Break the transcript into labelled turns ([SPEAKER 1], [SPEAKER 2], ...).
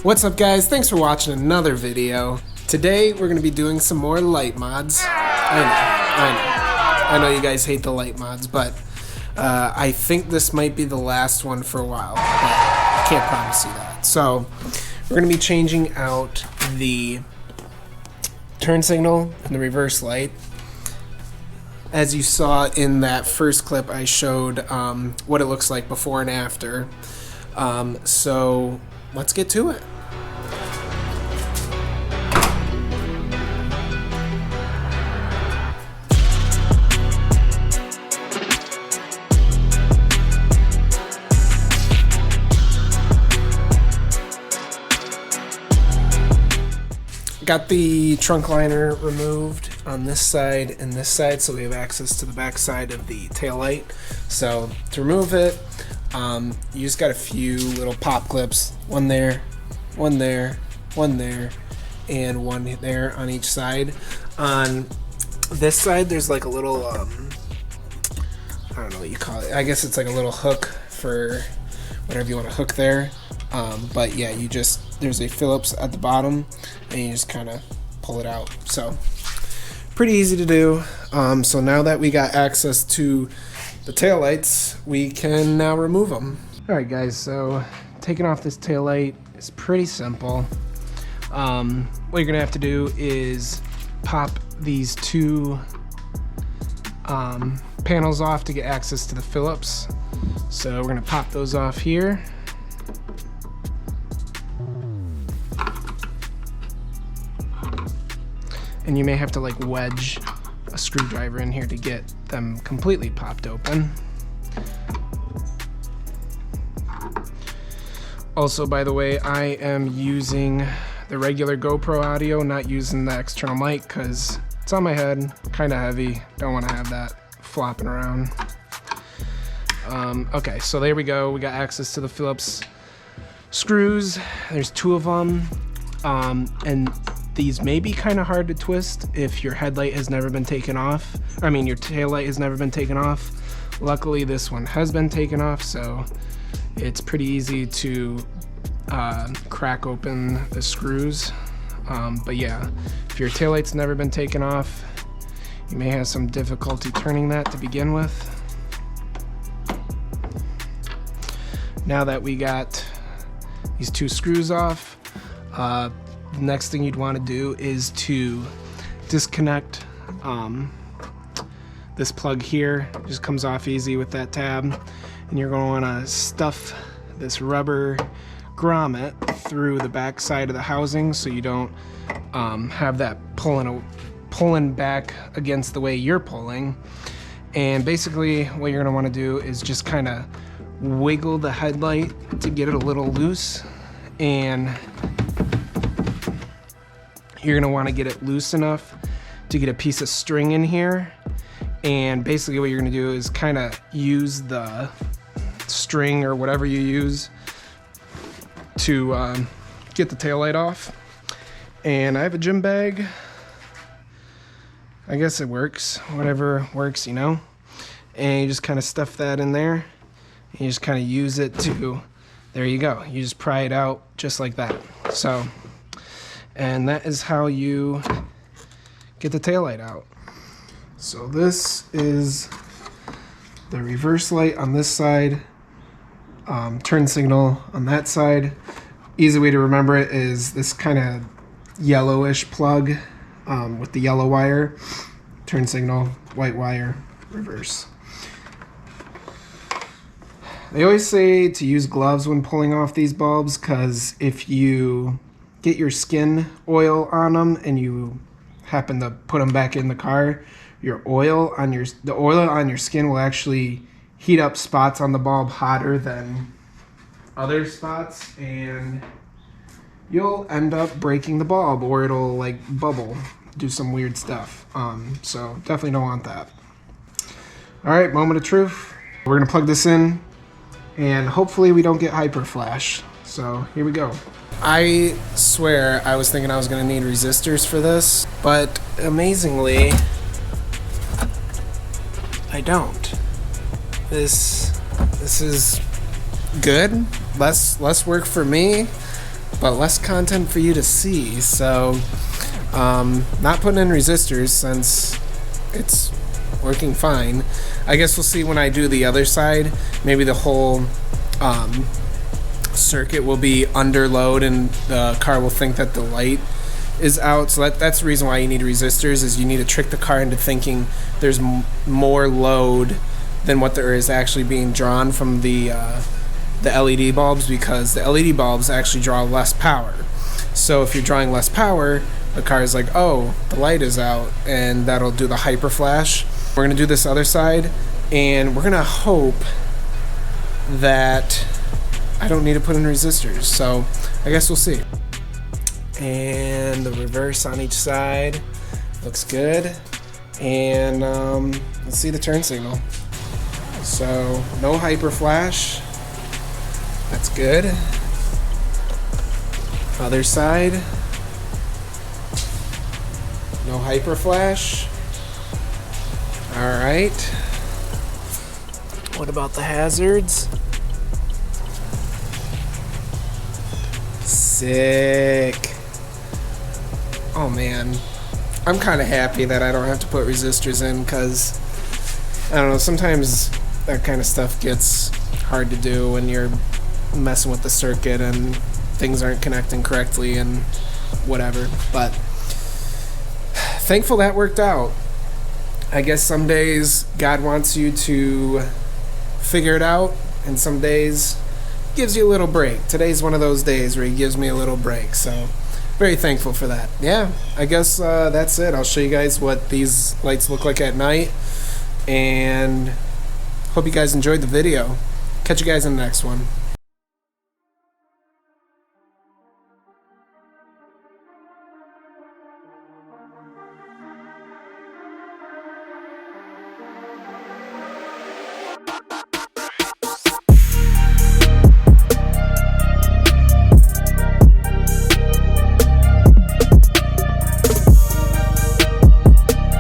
[SPEAKER 1] What's up guys, thanks for watching another video. Today we're going to be doing some more light mods. I know you guys hate the light mods, but I think this might be the last one for a while, but I can't promise you that. So we're going to be changing out the turn signal and the reverse light. As you saw in that first clip, I showed what it looks like before and after. So let's get to it. Got the trunk liner removed on this side and this side, so we have access to the back side of the tail light. So to remove it, you just got a few little pop clips, one there, one there, one there, and one there on each side. On this side, there's like a little, I don't know what you call it. I guess it's like a little hook for whatever you want to hook there. But yeah, there's a Phillips at the bottom, and you just kind of pull it out. So pretty easy to do. So now that we got access to the taillights, we can now remove them. All right guys, so taking off this taillight is pretty simple. What you're gonna have to do is pop these two panels off to get access to the Phillips. So we're gonna pop those off here. And you may have to like wedge a screwdriver in here to get them completely popped open. Also, by the way, I am using the regular GoPro audio, not using the external mic because it's on my head, kind of heavy. Don't want to have that flopping around. Okay, so there we go. We got access to the Phillips screws. There's two of them, and these may be kind of hard to twist if your headlight has never been taken off. I mean, your tail light has never been taken off. Luckily, this one has been taken off, so it's pretty easy to crack open the screws. But yeah, if your tail light's never been taken off, you may have some difficulty turning that to begin with. Now that we got these two screws off, next thing you'd want to do is to disconnect this plug here. It just comes off easy with that tab, and you're going to want to stuff this rubber grommet through the back side of the housing so you don't have that pulling back against the way you're pulling. And basically what you're going to want to do is just kind of wiggle the headlight to get it a little loose, and you're gonna want to get it loose enough to get a piece of string in here. And basically what you're gonna do is kind of use the string or whatever you use to get the taillight off. And I have a gym bag. I guess it works, whatever works, you know. And you just kind of stuff that in there. And you just kind of use it to, there you go. You just pry it out just like that. So, and that is how you get the taillight out. So this is the reverse light on this side, turn signal on that side. Easy way to remember it is this kind of yellowish plug with the yellow wire, turn signal, white wire, reverse. They always say to use gloves when pulling off these bulbs, because if you get your skin oil on them and you happen to put them back in the car, the oil on your skin will actually heat up spots on the bulb hotter than other spots, and you'll end up breaking the bulb, or it'll like bubble, do some weird stuff. So definitely don't want that. All right, moment of truth. We're gonna plug this in, and hopefully we don't get HYPERFLASH. So here we go. I swear I was thinking I was gonna need resistors for this, but amazingly, I don't. This is good. Less work for me, but less content for you to see. So not putting in resistors since it's working fine. I guess we'll see when I do the other side. Maybe the whole circuit will be under load and the car will think that the light is out. So that's the reason why you need resistors, is you need to trick the car into thinking there's more load than what there is actually being drawn from the LED bulbs, because the LED bulbs actually draw less power. So if you're drawing less power, the car is like, oh, the light is out, and that'll do the hyper flash. We're gonna do this other side, and we're gonna hope that I don't need to put in resistors. So I guess we'll see. And the reverse on each side looks good. And let's see the turn signal. So no hyper flash. That's good. Other side. No hyper flash. All right. What about the hazards? Sick. Oh man, I'm kind of happy that I don't have to put resistors in, because I don't know, sometimes that kind of stuff gets hard to do when you're messing with the circuit and things aren't connecting correctly and whatever. But thankful that worked out. I guess some days God wants you to figure it out, and some days gives you a little break. Today's one of those days where he gives me a little break, so very thankful for that. Yeah, I guess that's it. I'll show you guys what these lights look like at night, and hope you guys enjoyed the video. Catch you guys in the next one.